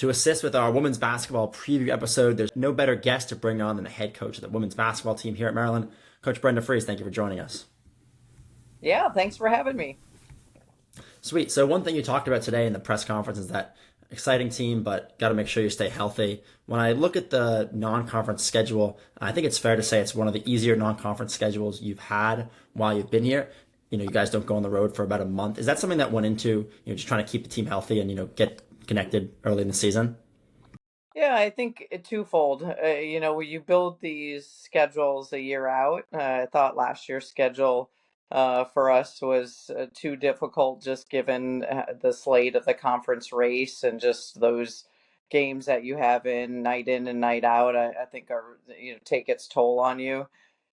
To assist with our women's basketball preview episode, there's no better guest to bring on than the head coach of the women's basketball team here at Maryland. Coach Brenda Frese, thank you for joining us. Yeah, thanks for having me. Sweet. So one thing you talked about today in the press conference is that exciting team, but got to make sure you stay healthy. When I look at the non-conference schedule, I think it's fair to say it's one of the easier non-conference schedules you've had while you've been here. You guys don't go on the road for about a month. Is that something that went into, just trying to keep the team healthy and, get connected early in the season? Yeah, I think twofold. When you build these schedules a year out, I thought last year's schedule for us was too difficult just given the slate of the conference race and just those games that you have in and night out. I think are take its toll on you.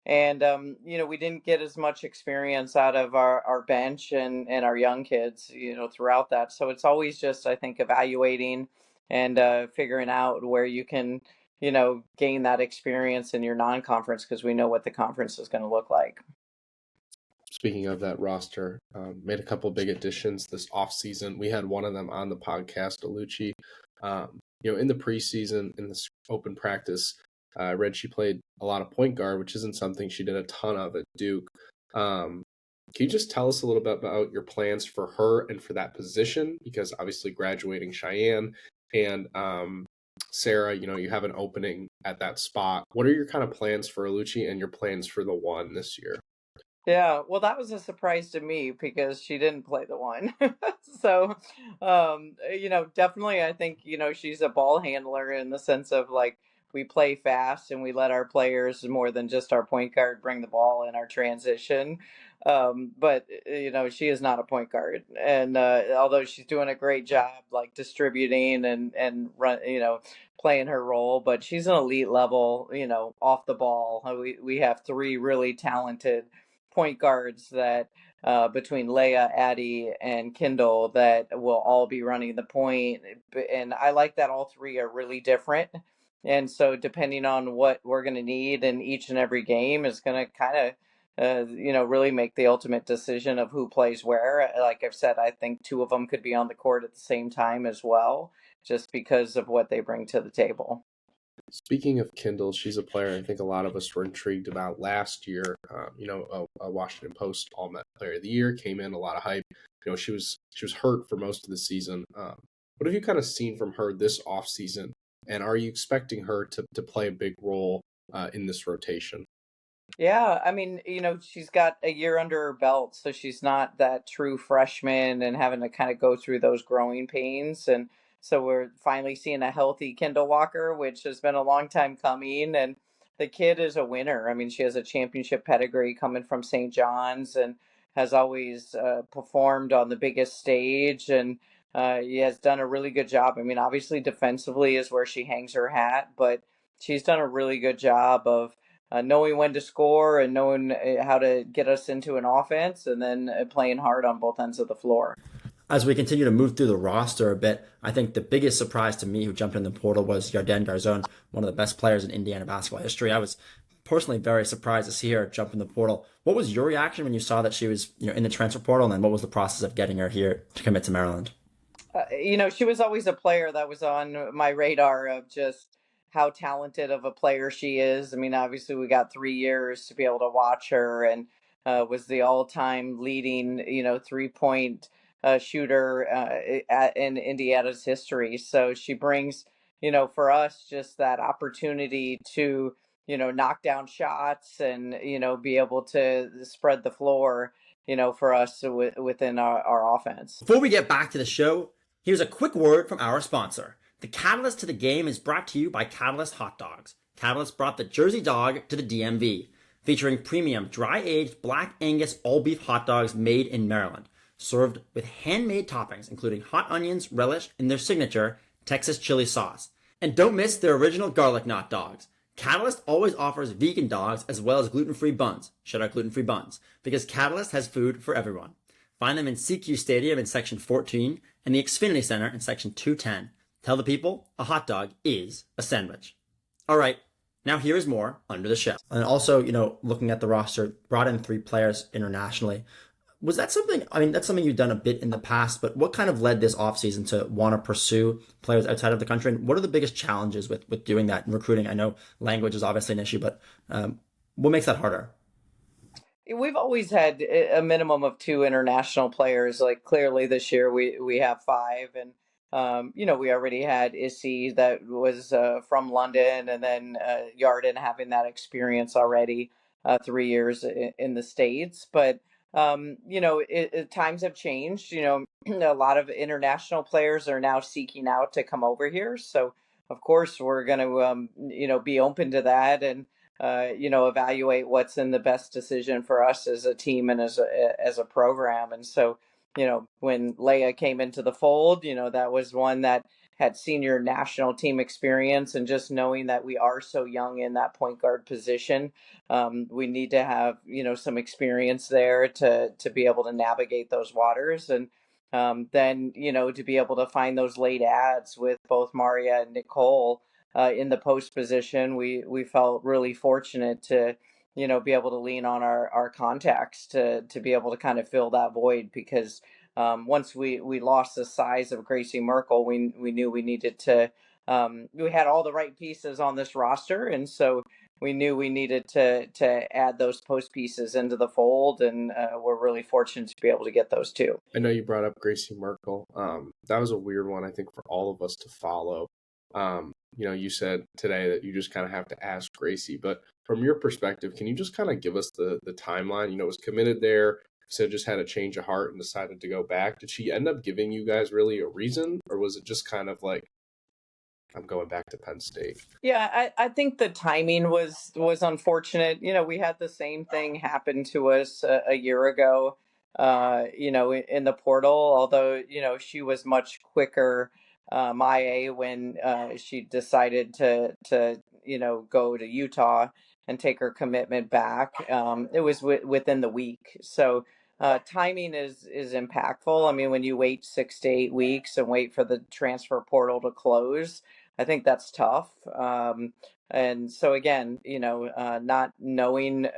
And we didn't get as much experience out of our bench and our young kids, throughout that. So it's always just, I think, evaluating and figuring out where you can, gain that experience in your non-conference because we know what the conference is going to look like. Speaking of that roster, made a couple big additions this offseason. We had one of them on the podcast, Alucci. In the preseason, in this open practice, I read she played a lot of point guard, which isn't something she did a ton of at Duke. Can you just tell us a little bit about your plans for her and for that position? Because obviously graduating Cheyenne and Sarah, you have an opening at that spot. What are your kind of plans for Alucci and your plans for the one this year? Yeah, well, that was a surprise to me because she didn't play the one. So, definitely I think, she's a ball handler in the sense of like we play fast and we let our players more than just our point guard bring the ball in our transition. But she is not a point guard. And although she's doing a great job like distributing and run, playing her role, but she's an elite level, off the ball. We have three really talented point guards that between Leia, Addie, and Kendall that will all be running the point. And I like that all three are really different. And so depending on what we're going to need in each and every game is going to kind of, really make the ultimate decision of who plays where. Like I've said, I think two of them could be on the court at the same time as well, just because of what they bring to the table. Speaking of Kendall, she's a player I think a lot of us were intrigued about last year. A Washington Post All-Met Player of the Year, came in, a lot of hype. She was hurt for most of the season. What have you kind of seen from her this offseason, and are you expecting her to play a big role in this rotation? Yeah, I mean, she's got a year under her belt, so she's not that true freshman and having to kind of go through those growing pains. And so we're finally seeing a healthy Kendall Walker, which has been a long time coming. And the kid is a winner. I mean, she has a championship pedigree coming from St. John's and has always performed on the biggest stage. And he has done a really good job. I mean, obviously, defensively is where she hangs her hat, but she's done a really good job of knowing when to score and knowing how to get us into an offense and then playing hard on both ends of the floor. As we continue to move through the roster a bit, I think the biggest surprise to me who jumped in the portal was Yarden Garzon, one of the best players in Indiana basketball history. I was personally very surprised to see her jump in the portal. What was your reaction when you saw that she was in the transfer portal, and then what was the process of getting her here to commit to Maryland? She was always a player that was on my radar of just how talented of a player she is. I mean, obviously we got 3 years to be able to watch her, and was the all-time leading, 3-point shooter in Indiana's history. So she brings, for us, just that opportunity to, knock down shots and, be able to spread the floor, for us within our offense. Before we get back to the show, here's a quick word from our sponsor. The Catalyst to the Game is brought to you by Catalyst Hot Dogs. Catalyst brought the Jersey Dog to the DMV, featuring premium dry-aged Black Angus all-beef hot dogs made in Maryland, served with handmade toppings including hot onions, relish, and their signature Texas chili sauce. And don't miss their original garlic knot dogs. Catalyst always offers vegan dogs as well as gluten-free buns. Shout out gluten-free buns, because Catalyst has food for everyone. Find them in CQ Stadium in Section 14 and the Xfinity Center in Section 210. Tell the people a hot dog is a sandwich. All right, now here is more Under the Shell. And also, looking at the roster, brought in 3 players internationally. Was that something, I mean, that's something you've done a bit in the past, but what kind of led this offseason to want to pursue players outside of the country? And what are the biggest challenges with doing that in recruiting? I know language is obviously an issue, but what makes that harder? We've always had a minimum of two international players. Like clearly this year we have five, and we already had Issy that was from London, and then Yarden having that experience already, 3 years in the States. But times have changed. A lot of international players are now seeking out to come over here. So of course we're going to be open to that, and evaluate what's in the best decision for us as a team and as a program. And so, when Leia came into the fold, that was one that had senior national team experience, and just knowing that we are so young in that point guard position, we need to have some experience there to be able to navigate those waters. And then to be able to find those late ads with both Maria and Nicole in the post position, we felt really fortunate to be able to lean on our contacts to be able to kind of fill that void, because once we lost the size of Gracie Merkel, we knew we needed to we had all the right pieces on this roster, and so we knew we needed to add those post pieces into the fold, and we're really fortunate to be able to get those two. I know you brought up Gracie Merkel. That was a weird one, I think, for all of us to follow. You said today that you just kind of have to ask Gracie, but from your perspective, can you just kind of give us the timeline? Was committed there, so just had a change of heart and decided to go back. Did she end up giving you guys really a reason, or was it just kind of like, I'm going back to Penn State? Yeah, I think the timing was unfortunate. We had the same thing happen to us a year ago, in the portal, although, she was much quicker, IA, when she decided to go to Utah and take her commitment back. It was within the week. So timing is impactful. I mean, when you wait 6 to 8 weeks and wait for the transfer portal to close, I think that's tough. And so again, not knowing,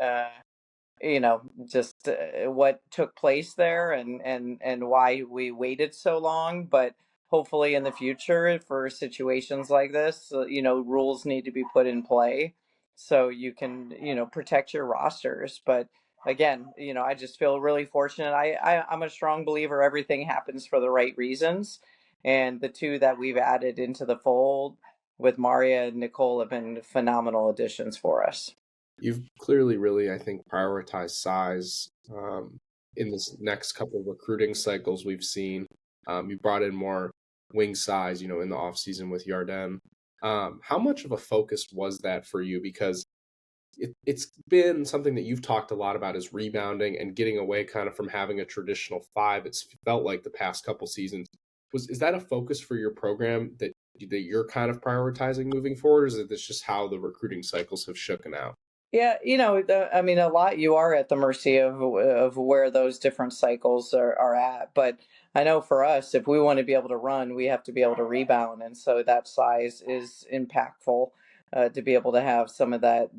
just what took place there, and why we waited so long. But hopefully in the future, for situations like this, rules need to be put in play so you can, protect your rosters. But again, I just feel really fortunate. I'm a strong believer everything happens for the right reasons. And the two that we've added into the fold with Maria and Nicole have been phenomenal additions for us. You've clearly really, I think, prioritized size in this next couple of recruiting cycles we've seen. You brought in more wing size, in the offseason with Yarden. How much of a focus was that for you? Because it's been something that you've talked a lot about, is rebounding and getting away kind of from having a traditional five. It's felt like the past couple seasons. Is that a focus for your program that you're kind of prioritizing moving forward, or is it just how the recruiting cycles have shooken out? Yeah, I mean, a lot, you are at the mercy of where those different cycles are at. But I know for us, if we want to be able to run, we have to be able to rebound, and so that size is impactful, to be able to have some of that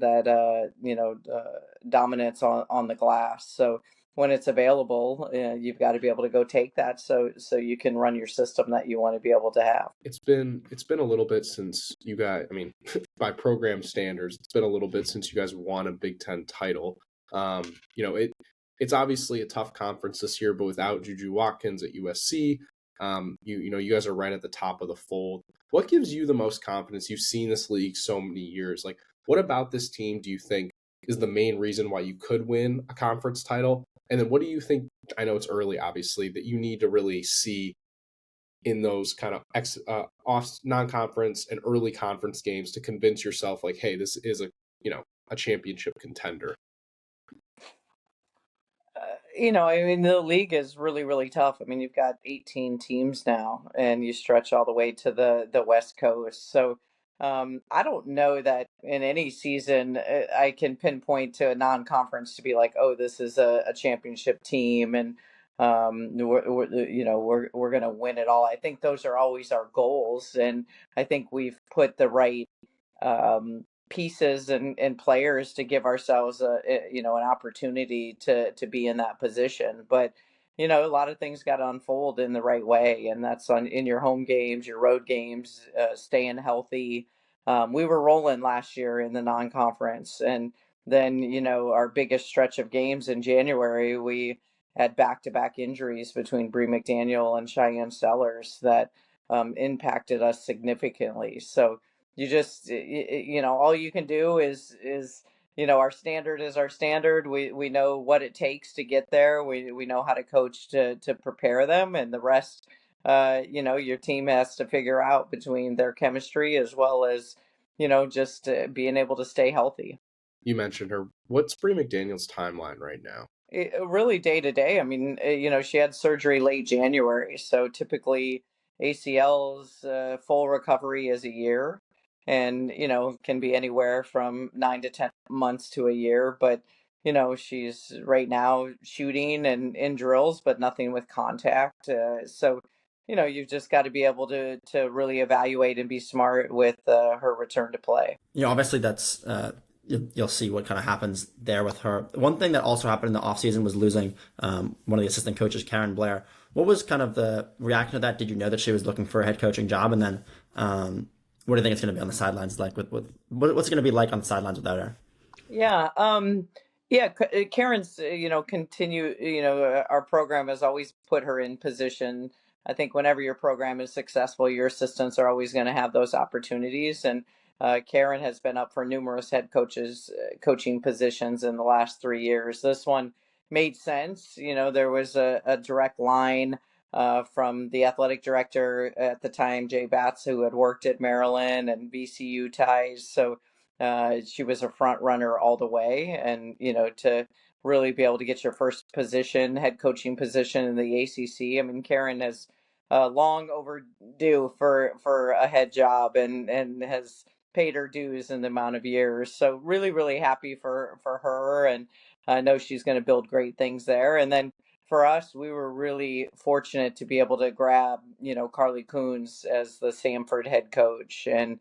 dominance on the glass. So when it's available, you've got to be able to go take that, so you can run your system that you want to be able to have. It's been a little bit since you guys, I mean, by program standards, it's been a little bit since you guys won a Big Ten title. It's obviously a tough conference this year, but without Juju Watkins at USC, you guys are right at the top of the fold. What gives you the most confidence? You've seen this league so many years. Like, what about this team do you think is the main reason why you could win a conference title? And then what do you think, I know it's early, obviously, that you need to really see in those kind of off non-conference and early conference games to convince yourself, like, hey, this is a championship contender? I mean, the league is really, really tough. I mean, you've got 18 teams now, and you stretch all the way to the West Coast. So I don't know that in any season I can pinpoint to a non-conference to be like, oh, this is a championship team, and we're going to win it all. I think those are always our goals, and I think we've put the right pieces and players to give ourselves an opportunity to be in that position. But a lot of things got to unfold in the right way, and that's in your home games, your road games, staying healthy. We were rolling last year in the non-conference, and then our biggest stretch of games in January, we had back-to-back injuries between Bree McDaniel and Cheyenne Sellers that impacted us significantly. So you just all you can do is our standard is our standard. We know what it takes to get there. We know how to coach to prepare them, and the rest your team has to figure out between their chemistry as well as just being able to stay healthy. You mentioned her. What's Bree McDaniel's timeline right now? Really day to day. I mean, she had surgery late January, so typically ACL's full recovery is a year, and can be anywhere from 9 to 10 months to a year. But she's right now shooting and in drills, but nothing with contact. So you've just got to be able to really evaluate and be smart with her return to play. Obviously that's you'll see what kind of happens there with her. One thing that also happened in the offseason was losing one of the assistant coaches, Karen Blair. What was kind of the reaction to that? Did you know that she was looking for a head coaching job? And then what do you think it's going to be on the sidelines like with what's it going to be like on the sidelines without her? Yeah. Karen's, continue, our program has always put her in position. I think whenever your program is successful, your assistants are always going to have those opportunities. And Karen has been up for numerous head coaching positions in the last 3 years. This one made sense. There was a direct line from the athletic director at the time, Jay Batts, who had worked at Maryland and VCU ties. So she was a front runner all the way, and to really be able to get your first position, head coaching position in the ACC. I mean, Karen has long overdue for a head job, and has paid her dues in the amount of years. So really, really happy for her, and I know she's going to build great things there. And then for us, we were really fortunate to be able to grab Carly Coons as the Samford head coach. And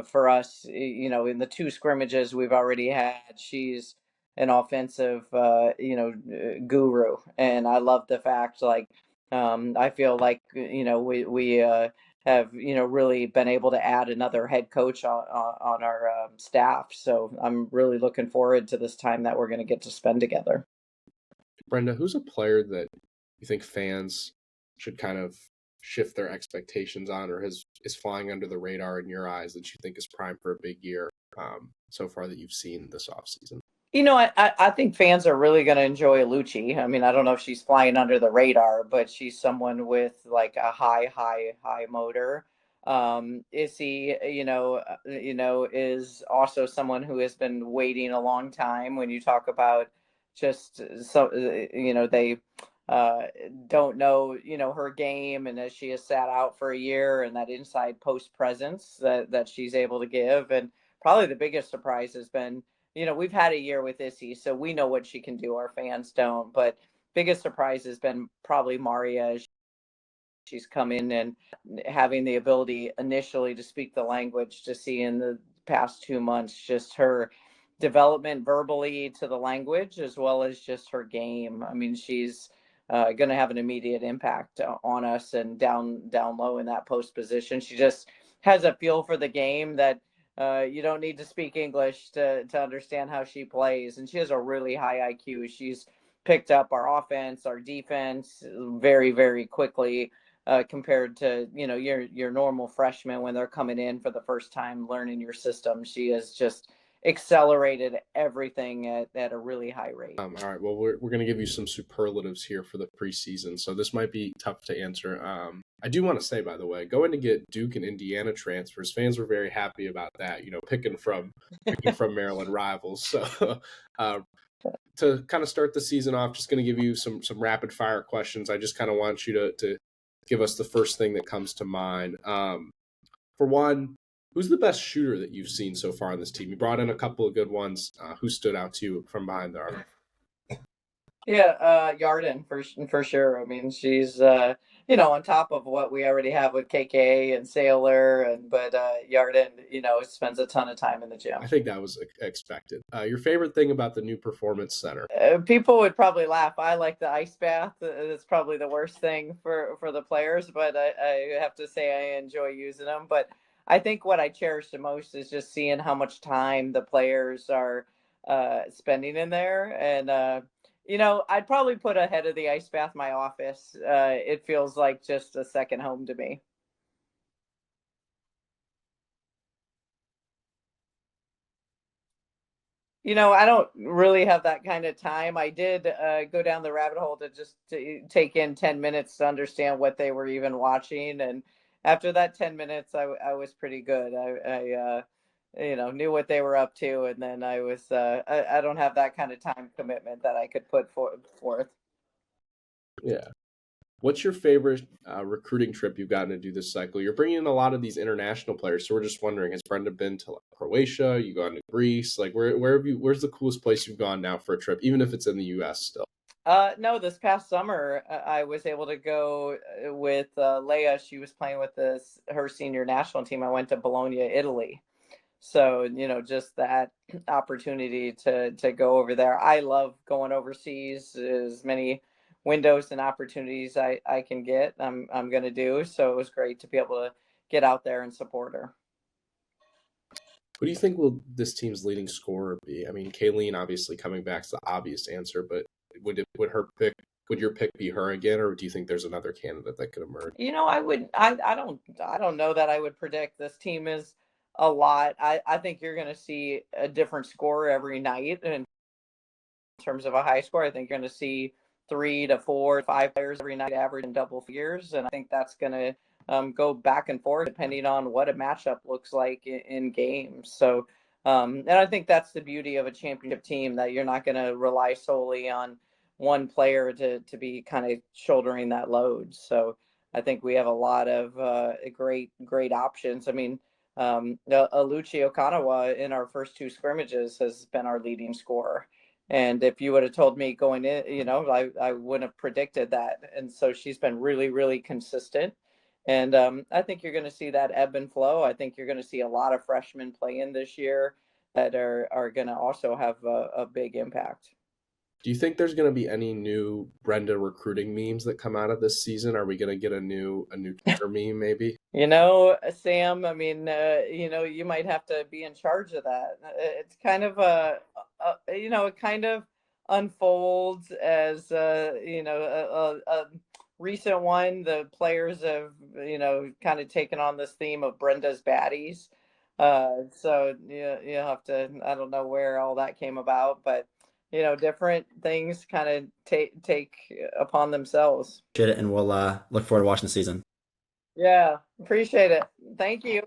for us, in the 2 scrimmages we've already had, she's an offensive, guru. And I love the fact, like, I feel like, we have, really been able to add another head coach on our staff. So I'm really looking forward to this time that we're going to get to spend together. Brenda, who's a player that you think fans should kind of shift their expectations on, or is flying under the radar in your eyes that you think is primed for a big year so far that you've seen this offseason? I think fans are really going to enjoy Lucci. I mean, I don't know if she's flying under the radar, but she's someone with like a high motor. Issy, is also someone who has been waiting a long time. When you talk about just so, they don't know, her game, and as she has sat out for a year, and that inside post presence that she's able to give. And probably the biggest surprise has been, we've had a year with Issy, so we know what she can do. Our fans don't. But biggest surprise has been probably Maria. She's come in and having the ability initially to speak the language, to see in the past 2 months just her development verbally to the language, as well as just her game. I mean, she's going to have an immediate impact on us, and down low in that post position. She just has a feel for the game that you don't need to speak English to understand how she plays. And she has a really high IQ. She's picked up our offense, our defense very, very quickly compared to, your normal freshman when they're coming in for the first time learning your system. She has just accelerated everything at a really high rate. All right. Well, we're going to give you some superlatives here for the preseason, so this might be tough to answer. I do want to say, by the way, going to get Duke and Indiana transfers, fans were very happy about that. Picking from Maryland rivals. So to kind of start the season off, just going to give you some rapid fire questions. I just kind of want you to give us the first thing that comes to mind. For one, who's the best shooter that you've seen so far on this team? You brought in a couple of good ones. Who stood out to you from behind the arc? Yeah, Yarden for sure. I mean, she's on top of what we already have with KK and Sailor, but Yarden, spends a ton of time in the gym. I think that was expected. Your favorite thing about the new performance center? People would probably laugh. I like the ice bath. It's probably the worst thing for the players, but I have to say I enjoy using them. But I think what I cherish the most is just seeing how much time the players are spending in there. And I'd probably put ahead of the ice bath my office. It feels like just a second home to me. I don't really have that kind of time. I did go down the rabbit hole to take in 10 minutes to understand what they were even watching. And after that 10 minutes, I was pretty good. I knew what they were up to. And then I don't have that kind of time commitment that I could put forth. Yeah. What's your favorite recruiting trip you've gotten to do this cycle? You're bringing in a lot of these international players, so we're just wondering: has Brenda been to Croatia? You gone to Greece? Like, where have you? Where's the coolest place you've gone now for a trip, even if it's in the U.S. still? No, this past summer I was able to go with Leia. She was playing with her senior national team. I went to Bologna, Italy. So, just that opportunity to go over there. I love going overseas. As many windows and opportunities I can get, I'm going to do. So it was great to be able to get out there and support her. Who do you think will this team's leading scorer be? I mean, Kayleen obviously coming back is the obvious answer, but would your pick be her again, or do you think there's another candidate that could emerge? I don't know that I would predict. This team is a lot. I think you're going to see a different score every night in terms of a high score. I think you're going to see 3 to 4 to 5 players every night average in double figures, and I think that's going to go back and forth depending on what a matchup looks like in games. So, and I think that's the beauty of a championship team, that you're not going to rely solely on one player to be kind of shouldering that load. So I think we have a lot of great options. I mean, Aluchi Okanawa in our first 2 scrimmages has been our leading scorer. And if you would have told me going in, I wouldn't have predicted that. And so she's been really, really consistent. And I think you're going to see that ebb and flow. I think you're going to see a lot of freshmen play in this year that are going to also have a big impact. Do you think there's going to be any new Brenda recruiting memes that come out of this season? Are we going to get a new Twitter meme maybe? Sam, I mean, you might have to be in charge of that. It's kind of it kind of unfolds as, a recent one. The players have, kind of taken on this theme of Brenda's baddies. So you have to, I don't know where all that came about, but different things kind of take upon themselves. And we'll look forward to watching the season. Yeah, appreciate it. Thank you.